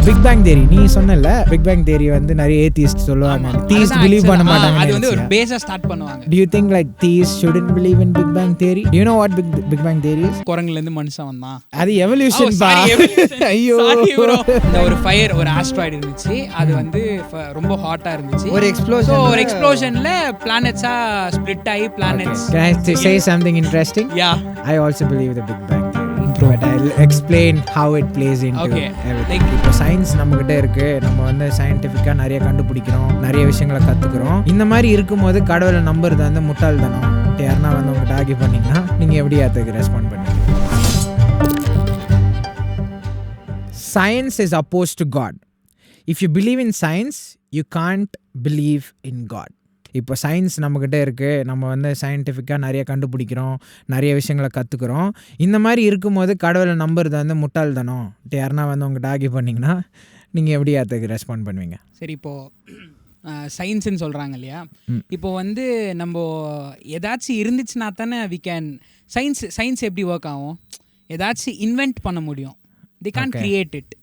Big bang theory நீ சொன்னல, big bang theory வந்து நிறைய ஏத்திஸ்ட் சொல்லுவாங்க, தீயிஸ்ட் பிலீவ் பண்ண மாட்டாங்க. அது வந்து ஒரு பேஸா ஸ்டார்ட் பண்ணுவாங்க. Do you think like theists shouldn't believe in Big Bang theory? Do you know what Big Bang theory is? குரங்குல இருந்து மனுஷன் வந்தான். அது எவல்யூஷன் பா. ஐயோ, இந்த ஒரு ஃபயர், ஒரு ஆஸ்ட்ராய்டு இருந்துச்சு, அது வந்து ரொம்ப ஹாட்டா இருந்துச்சு. ஒரு எக்ஸ்ப்ளோஷன், சோ ஒரு எக்ஸ்ப்ளோஷன்ல பிளானட்ஸா ஸ்ப்ளிட் ஆகி planets. Can I say something interesting? Yeah, I also believe the Big Bang theory, but I'll explain how it plays into everything. இப்போ சயின்ஸ் நம்மகிட்ட இருக்கு, நம்ம வந்து சயின்டிஃபிக்கா நிறைய கண்டுபிடிக்கிறோம், நிறைய விஷயங்களை கத்துக்கிறோம். இந்த மாதிரி இருக்கும்போது கடவுளை நம்புறது வந்து முட்டாள்தனம். யாருன்னா வந்து உங்கள்கிட்ட ஆர்கியூ பண்ணீங்கன்னா நீங்க எப்படி அதுக்கு ரெஸ்பாண்ட் பண்ணுவீங்க? Science is opposed to God. If you believe in science, you can't believe in God. இப்போ சயின்ஸ் நம்மக்கிட்ட இருக்குது, நம்ம வந்து சயின்டிஃபிக்காக நிறைய கண்டுபிடிக்கிறோம், நிறைய விஷயங்களை கற்றுக்குறோம். இந்த மாதிரி இருக்கும்போது கடவுளை நம்புறது வந்து முட்டாள்தனம். யாருன்னா வந்து உங்கள்கிட்ட ஆர்கியூ பண்ணிங்கன்னா நீங்கள் எப்படி அதுக்கு ரெஸ்பாண்ட் பண்ணுவீங்க? சரி, இப்போது சயின்ஸுன்னு சொல்கிறாங்க இல்லையா, இப்போ வந்து நம்ம ஏதாச்சும் இருந்துச்சுன்னா தானே வி கேன் சயின்ஸ் எப்படி ஒர்க் ஆகும்? ஏதாச்சும் இன்வென்ட் பண்ண முடியும். தி கான் கிரியேட் இட்.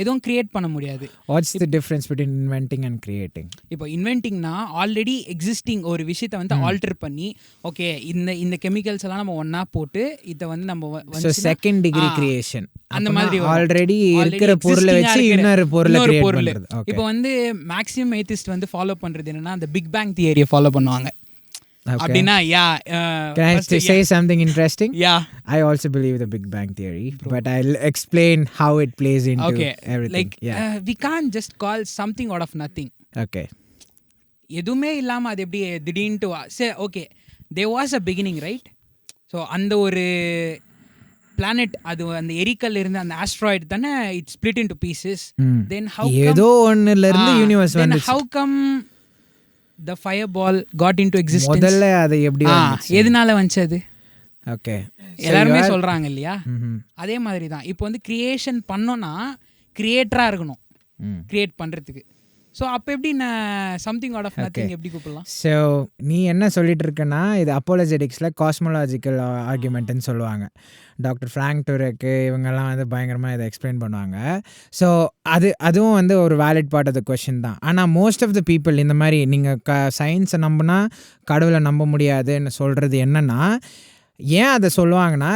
எதுவும் கிரியேட் பண்ண முடியாது. What's the difference between inventing and creating? இப்போ இன்வென்டிங்னா ஆல்ரெடி எக்ஸிஸ்டிங் ஒரு விஷயத்தை வந்து ஆல்டர் பண்ணி, ஓகே இந்த கெமிக்கல்ஸ் எல்லாம் நம்ம ஒன்னா போட்டு இதை வந்து நம்ம செகண்ட் டிகிரி கிரியேஷன் அந்த மாதிரி ஆல்ரெடி இருக்கிற பொருளை வச்சு இன்னொரு பொருளை கிரியேட் பண்றது. இப்போ வந்து மேக்ஸிமம் ஏத்திஸ்ட் வந்து ஃபாலோ பண்றது என்னன்னா அந்த பிக் பேங் தியரியை ஃபாலோ பண்ணுவாங்க. அப்படின்னா Can I say something interesting? Yeah, I also believe the Big Bang theory, but I'll explain how it plays into everything. Like we can't just call something out of nothing. Okay. எதுவுமே இல்லாம அது எப்படி திடீர்னு say okay there was a beginning, right? So அந்த ஒரு planet, அது அந்த எரிக்கல் இருந்து அந்த asteroid தானே it split into pieces. Then how come ஏதோ ஒண்ணுல இருந்து யூனிவர்ஸ் வந்துச்சு. Then how come the fireball got into existence? முதல்ல அது எப்படி வந்துச்சு? எதனால வந்துச்சு அது? ஓகே, எல்லாருமே சொல்றாங்க இல்லையா, அதே மாதிரி தான். இப்போ வந்து கிரியேஷன் பண்ணோன்னா கிரியேட்டரா இருக்கணும் கிரியேட் பண்றதுக்கு. ஸோ அப்போ எப்படி நான் சம்திங் அவுட் ஆஃப் நத்திங் எப்படி கூப்பிடலாம்? ஸோ நீ என்ன சொல்லிட்டு இருக்கன்னா, இது அப்போலஜெட்டிக்ஸில் காஸ்மோலாஜிக்கல் ஆர்குமெண்ட்னு சொல்லுவாங்க. டாக்டர் ஃப்ராங்க் டுரெக்கு இவங்கெல்லாம் வந்து பயங்கரமாக இதை எக்ஸ்பிளைன் பண்ணுவாங்க. ஸோ அதுவும் வந்து ஒரு valid part of the question தான். ஆனால் மோஸ்ட் ஆஃப் த பீப்புள் இந்த மாதிரி நீங்கள் சயின்ஸை நம்பினா கடவுளை நம்ப முடியாதுன்னு சொல்கிறது என்னென்னா, ஏன் அதை சொல்லுவாங்கன்னா,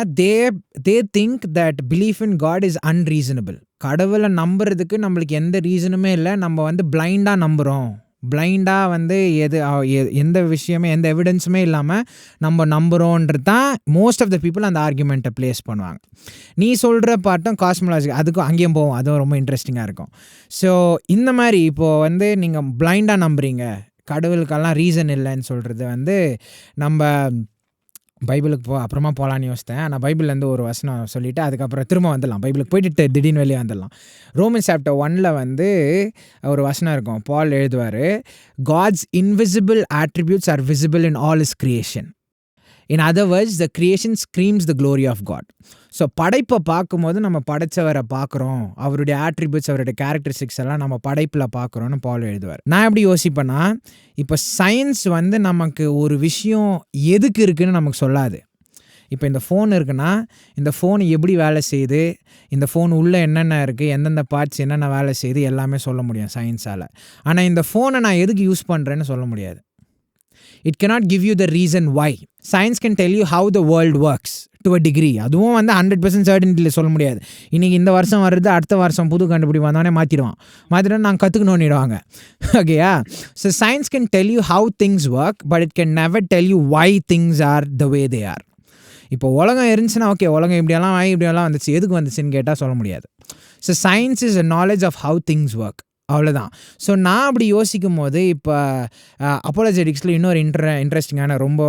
they think that belief in God is unreasonable. கடவுளை நம்புறதுக்கு நம்மளுக்கு எந்த ரீசனுமே இல்லை, நம்ம வந்து பிளைண்டாக நம்புகிறோம். பிளைண்டாக வந்து எந்த விஷயமே எந்த எவிடன்ஸுமே இல்லாமல் நம்ம நம்புகிறோன்றது தான் மோஸ்ட் ஆஃப் த பீப்புள் அந்த ஆர்குமெண்ட்டை ப்ளேஸ் பண்ணுவாங்க. நீ சொல்கிற பாட்டும் காஸ்மோலாஜி அதுக்கும் அங்கேயும் போவோம், அதுவும் ரொம்ப இன்ட்ரெஸ்டிங்காக இருக்கும். ஸோ இந்த மாதிரி இப்போது வந்து நீங்கள் பிளைண்டாக நம்புறீங்க, கடவுளுக்கெல்லாம் ரீசன் இல்லைன்னு சொல்கிறது வந்து நம்ம பைபிளுக்கு அப்புறமா போகலான்னு யோசித்தேன். ஆனால் பைபிள்லேருந்து ஒரு வசனம் சொல்லிவிட்டு அதுக்கப்புறம் திரும்ப வந்துடலாம். பைபிளுக்கு போயிட்டு திடீர்னு வெளியே வந்துடலாம். ரோமன்ஸ் சாப்டர் 1 வந்து ஒரு வசனம் இருக்கும். பால் எழுதுவார், God's invisible attributes are visible in all his creation. In other words, the creation screams the glory of God. So படைப்பை பார்க்கும்போது நம்ம படைச்சவரை பார்க்குறோம், அவருடைய ஆட்ரிபியூட்ஸ் அவருடைய கேரக்டரிஸ்டிக்ஸ் எல்லாம் நம்ம படைப்பில் பார்க்குறோன்னு பால் எழுதுவார். நான் எப்படி யோசிப்பேன்னா, இப்போ சயின்ஸ் வந்து நமக்கு ஒரு விஷயம் எதுக்கு இருக்குதுன்னு நமக்கு சொல்லாது. இப்போ இந்த ஃபோன் இருக்குன்னா இந்த ஃபோன் எப்படி வேலை செய்யுது, இந்த ஃபோன் உள்ளே என்னென்ன இருக்குது, எந்தெந்த பார்ட்ஸ் என்னென்ன வேலை செய்யுது எல்லாமே சொல்ல முடியும் சயின்ஸால். ஆனால் இந்த ஃபோனை நான் எதுக்கு யூஸ் பண்ணுறேன்னு சொல்ல முடியாது. It cannot give you the reason why. Science can tell you how the world works to a degree. அதுவும் வந்து 100% certainty சொல்ல முடியாது. இன்றைக்கி இந்த வருஷம் வருது, அடுத்த வருஷம் புது கண்டுபிடி வந்தோடனே மாற்றிடுவான் நாங்கள் கற்றுக்கணுன்னிடுவாங்க. ஓகேயா? So science can tell you how things work, but it can never tell you why things are the way they are. இப்போ உலகம் இருந்துச்சுன்னா ஓகே, உலகம் இப்படியெல்லாம் வந்துச்சு, எதுக்கு வந்துச்சுன்னு கேட்டால் சொல்ல முடியாது. So science is a knowledge of how things work. அவ்வளோதான். ஸோ நான் அப்படி யோசிக்கும் போது இப்போ அப்போலஜெட்டிக்ஸில் இன்னொரு ரொம்ப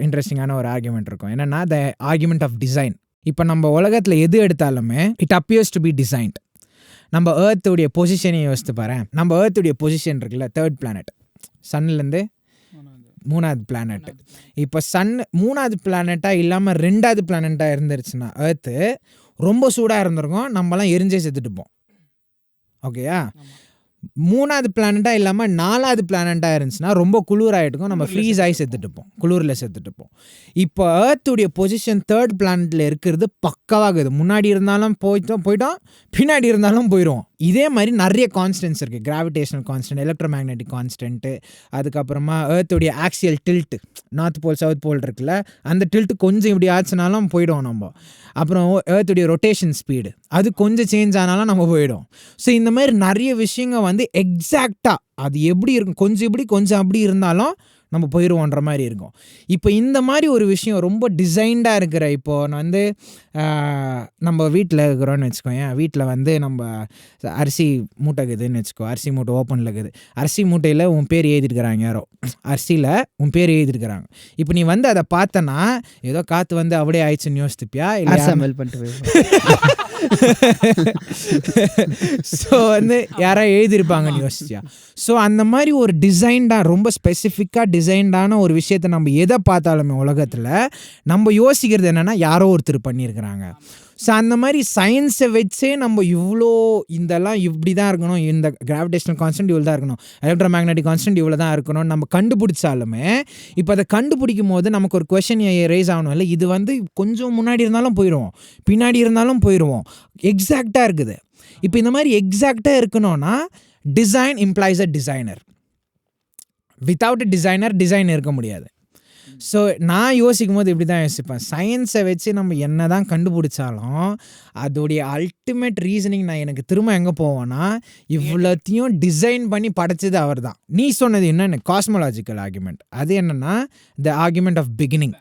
இன்ட்ரெஸ்டிங்கான ஒரு ஆர்குமெண்ட் இருக்கும். என்னென்னா த ஆர்குமெண்ட் ஆஃப் டிசைன். இப்போ நம்ம உலகத்தில் எது எடுத்தாலுமே it appears to be designed. நம்ம ஏர்த்துடைய பொசிஷனையும் யோசித்து பாரு. நம்ம ஏர்த்துடைய பொசிஷன் இருக்குல்ல, 3rd பிளானட், சன்லேருந்து 3வது பிளானட். இப்போ சன் 3வது பிளானட்டாக இல்லாமல் 2வது பிளானட்டாக இருந்துருச்சுன்னா ஏர்த்து ரொம்ப சூடாக இருந்திருக்கும், நம்மலாம் எரிஞ்சே செத்துட்டுப்போம். ஓகேயா? 3வது பிளானட்டாக இல்லாமல் 4வது பிளானட்டாக இருந்துச்சுன்னா ரொம்ப குளிராகிட்டுக்கும், நம்ம ஃப்ரீஸ் ஆகி செத்துட்டுப்போம், குளிரில் செத்துட்டுப்போம். இப்போ ஏர்த்துடைய பொசிஷன் 3rd பிளானட்டில் இருக்கிறது பக்கவாகுது. முன்னாடி இருந்தாலும் போயிட்டோம், பின்னாடி இருந்தாலும் போயிடுவோம். இதே மாதிரி நிறைய கான்ஸ்டன்ட்ஸ் இருக்குது. கிராவிடேஷனல் கான்ஸ்டன்ட், எலக்ட்ரோமேக்னெட்டிக் கான்ஸ்டன்ட்டு, அதுக்கப்புறமா ஏர்த்துடைய axial tilt, north pole south pole இருக்குல்ல, அந்த டில்ட்டு கொஞ்சம் இப்படி ஆச்சுனாலும் போயிடுவோம் நம்ம. அப்புறம் ஏர்த்துடைய ரொட்டேஷன் ஸ்பீடு அது கொஞ்சம் சேஞ்ச் ஆனாலும் நம்ம போயிடும். ஸோ இந்த மாதிரி நிறைய விஷயங்கள் வந்து எக்ஸாக்டாக அது எப்படி இருக்கும், கொஞ்சம் இப்படி கொஞ்சம் அப்படி இருந்தாலும் நம்ம போயிடுவோன்ற மாதிரி இருக்கும். இப்போ இந்த மாதிரி ஒரு விஷயம் ரொம்ப டிசைன்டாக இருக்கிற, இப்போது நான் வந்து நம்ம வீட்டில் இருக்கிறோன்னு வச்சுக்கோங்க. வீட்டில் வந்து நம்ம அரிசி மூட்டை இருக்குதுன்னு வச்சுக்கோ, அரிசி மூட்டை ஓப்பனில் இருக்குது. அரிசி மூட்டையில் உன் பேர் எழுதிருக்கிறாங்க, யாரோ அரிசியில் உன் பேர் எழுதிருக்கிறாங்க. இப்போ நீ வந்து அதை பார்த்தனா ஏதோ காற்று வந்து அப்படியே ஆயிடுச்சுன்னு யோசித்துப்பியா, இல்லை அசம்பிள் பண்ணிட்டு ஸோ வந்து யாராவது எழுதியிருப்பாங்கன்னு யோசிச்சியா? ஸோ அந்த மாதிரி ஒரு டிசைன்டாக, ரொம்ப ஸ்பெசிஃபிக்காக டிசைன்டான ஒரு விஷயத்தை நம்ம எதை பார்த்தாலுமே உலகத்தில் நம்ம யோசிக்கிறது என்னென்னா யாரோ ஒருத்தர் பண்ணியிருக்கிறாங்க. ஸோ அந்த மாதிரி சயின்ஸை வச்சே நம்ம இவ்வளோ இதெல்லாம் இப்படி தான் இருக்கணும், இந்த கிராவிடேஷனல் கான்ஸ்டன்ட் இவ்வளோ தான் இருக்கணும், எலக்ட்ரோமேக்னெட்டிக் கான்ஸ்டன்ட் இவ்வளோ தான் இருக்கணும் நம்ம கண்டுபிடிச்சாலுமே, இப்போ அதை கண்டுபிடிக்கும் போது நமக்கு ஒரு கொஷின் ரைஸ் ஆகணும் இல்லை, இது வந்து கொஞ்சம் முன்னாடி இருந்தாலும் போயிடுவோம், பின்னாடி இருந்தாலும் போயிடுவோம், எக்ஸாக்டாக இருக்குது. இப்போ இந்த மாதிரி எக்ஸாக்டாக இருக்கணும்னா design implies a designer. Without a design இருக்க முடியாது. ஸோ நான் யோசிக்கும் போது இப்படி தான் யோசிப்பேன். சயின்ஸை வச்சு நம்ம என்ன தான் கண்டுபிடிச்சாலும் அதோடைய அல்டிமேட் ரீசனிங் நான் எனக்கு திரும்ப எங்கே போவேன்னா, இவ்வளோத்தையும் டிசைன் பண்ணி படைச்சது அவர் தான். நீ சொன்னது என்னென்ன காஸ்மோலாஜிக்கல் ஆர்குமெண்ட், அது என்னென்னா த ஆர்குமெண்ட் ஆஃப் பிகினிங்.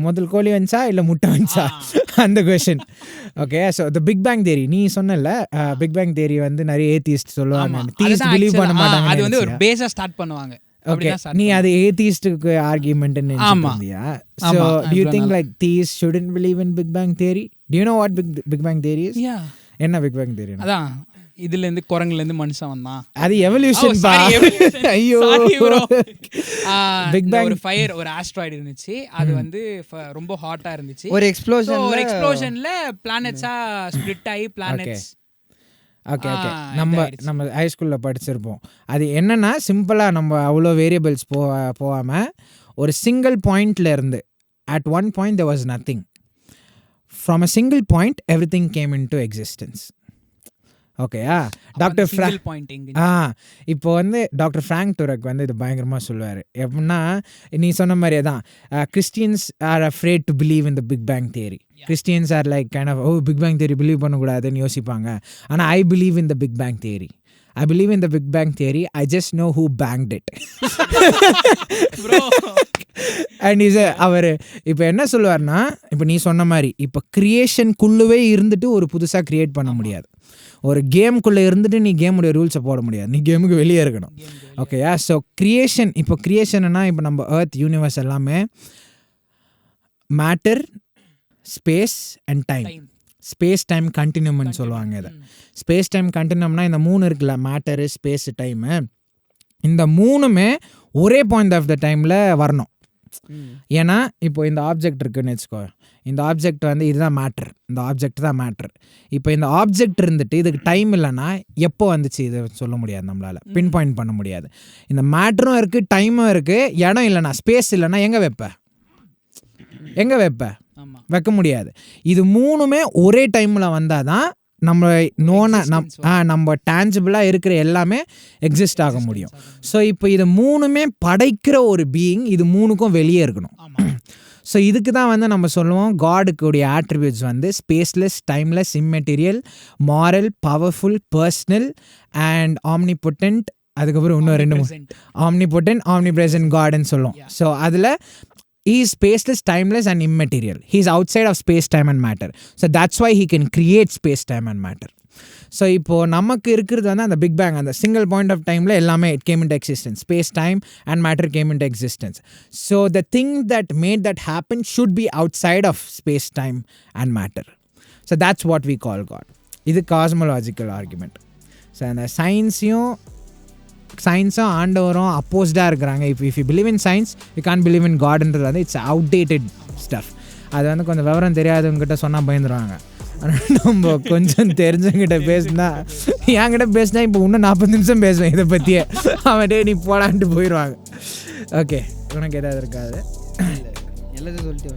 முதல் கோழி வந்துச்சா இல்லை முட்டை வந்துச்சா அந்த question. Okay, so the big bang theory நீ சொன்னல, பிக் பேங் தியரி வந்து நிறைய ஏத்திஸ்ட் சொல்லுவாங்க, தியரிஸ்ட் பிலீவ் பண்ண மாட்டாங்க, அது வந்து ஒரு பேஸா ஸ்டார்ட் பண்ணுவாங்க. ஓகே, நீ அது ஏத்திஸ்டுக்கு ஆர்குமெண்ட்னு நினைச்சிருந்தியா? So do you think like theists shouldn't believe in Big Bang theory? Do you know what Big Bang theory is? என்ன Big Bang theory? அதான் இதுல இருந்து குரங்குல இருந்து மனுஷன் வந்தான், அது எவல்யூஷன் பா. ஐயோ, பிக் பேங் ஒரு ஃபயர், ஒரு ஆஸ்ட்ராய்டு இருந்துச்சு, அது வந்து ரொம்ப ஹாட்டா இருந்துச்சு, ஒரு எக்ஸ்ப்ளோஷன்ல பிளானட்ஸா ஸ்ப்ளிட் ஆகி பிளானட்ஸ். ஓகே நம்ம ஹைஸ்கூலில் படிச்சிருப்போம். அது என்னென்னா சிம்பிளாக நம்ம அவ்வளோ வேரியபிள்ஸ் போகாமல் ஒரு சிங்கிள் பாயிண்டில் இருந்து at one point there was nothing. From a single point everything came into existence. ஓகேயா? டாக்டர் இப்போ வந்து டாக்டர் ஃப்ராங்க் டுரக் வந்து இது பயங்கரமாக சொல்லுவார். எப்படின்னா நீ சொன்ன மாதிரியே தான், Christians are afraid to believe in the big bang theory. Christians are like kind of big bang theory believe பண்ணக்கூடாதுன்னு யோசிப்பாங்க. ஆனால் I believe in the big bang theory. I believe in the Big Bang theory. I just know who banged it. And அவர் இப்போ என்ன சொல்லுவார்னா, இப்போ நீ சொன்ன மாதிரி இப்போ கிரியேஷனுக்குள்ளவே இருந்துட்டு ஒரு புதுசாக க்ரியேட் பண்ண முடியாது. ஒரு கேமுக்குள்ளே இருந்துட்டு நீ கேமுடைய ரூல்ஸை போட முடியாது, நீ கேமுக்கு வெளியே இருக்கணும். ஓகேயா? ஸோ கிரியேஷன், இப்போ கிரியேஷன்னா இப்போ நம்ம எர்த் யூனிவர்ஸ் எல்லாமே matter, space and time, space time கண்டினியூம்னு சொல்லுவாங்க. இதை ஸ்பேஸ் டைம் கண்டினியூம்னா இந்த 3 இருக்குல்ல, மேட்டரு, ஸ்பேஸ், டைமு, இந்த 3மே ஒரே பாயிண்ட் ஆஃப் த டைமில் வரணும். ஏன்னா இப்போ இந்த ஆப்ஜெக்ட் இருக்குன்னு வச்சுக்கோ, இந்த ஆப்ஜெக்ட் வந்து இதுதான் மேட்ரு, இந்த ஆப்ஜெக்ட் தான் மேட்ரு. இப்போ இந்த ஆப்ஜெக்ட் இருந்துட்டு இதுக்கு டைம் இல்லைன்னா எப்போ வந்துச்சு இதை சொல்ல முடியாது, நம்மளால் பின் பாயிண்ட் பண்ண முடியாது. இந்த மேட்ரும் இருக்குது, டைமும் இருக்குது, இடம் இல்லைன்னா, ஸ்பேஸ் இல்லைன்னா எங்கே வைப்ப வைக்க முடியாது. இது 3மே ஒரே டைமில் வந்தால் தான் நம்ம நம்ம டேஞ்சிபிளாக இருக்கிற எல்லாமே எக்ஸிஸ்ட் ஆக முடியும். ஸோ இப்போ இது 3மே படைக்கிற ஒரு பீயிங் இது 3க்கும் வெளியே இருக்கணும். ஸோ இதுக்கு தான் வந்து நம்ம சொல்லுவோம் காடுக்குடைய ஆட்ரிபியூட்ஸ் வந்து ஸ்பேஸ்லெஸ், timeless, immaterial, moral, powerful, personal and omnipotent. அதுக்கப்புறம் இன்னும் 2 ஆம்னிபொட்டன்ட், ஆம்னிப்ரெசன்ட் காட்னு சொல்லுவோம். ஸோ அதில் he is spaceless, timeless and immaterial. He is outside of space, time and matter. So that's why he can create space, time and matter. So இப்போ நமக்கு இருக்கிறது வந்து அந்த big bang, அந்த சிங்கிள் பாயிண்ட் ஆஃப் டைமில் எல்லாமே it came into existence. Space, time and matter came into existence. So the thing that made that happen should be outside of space, time and matter. So that's what we call God. இது cosmological argument. So அந்த சயின்ஸும் ஆண்டவரும் அப்போஸ்டாக இருக்கிறாங்க. If you believe in science you can't believe in காட்ன்றது வந்து it's outdated stuff. அது வந்து கொஞ்சம் விவரம் தெரியாதவங்ககிட்ட சொன்னால் பயந்துருவாங்க. ஆனால் நம்ம கொஞ்சம் தெரிஞ்சவங்கிட்ட பேசினா என்கிட்ட பேசினா இப்போ இன்னும் 40 நிமிஷம் பேசுவேன் இதை பற்றியே. அவன்டே நீ போடான்ட்டு போயிடுவாங்க. ஓகே, உனக்கு ஏதாவது இருக்காது? எல்லாத்தையும் சொல்லிட்டு